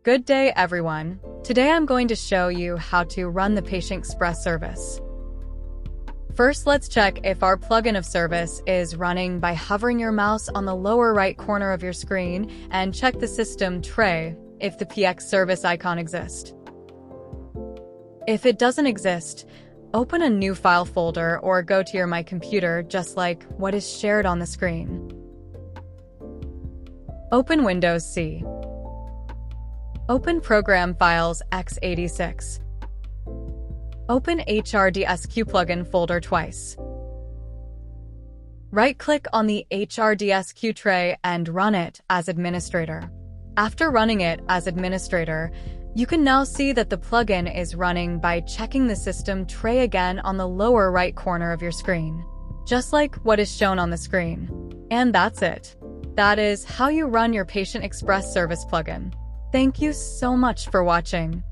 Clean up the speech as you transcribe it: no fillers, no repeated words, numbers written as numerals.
Good day, everyone. Today I'm going to show you how to run the Patient Xpress service. First, let's check if our plugin of service is running by hovering your mouse on the lower right corner of your screen and check the system tray if the PX service icon exists. If it doesn't exist, open a new file folder or go to your My Computer just like what is shared on the screen. Open Windows C. Open Program Files x86. Open HRDSQ plugin folder twice. Right-click on the HRDSQ tray and run it as administrator. After running it as administrator, you can now see that the plugin is running by checking the system tray again on the lower right corner of your screen, just like what is shown on the screen. And that's it. That is how you run your Patient Xpress service plugin. Thank you so much for watching.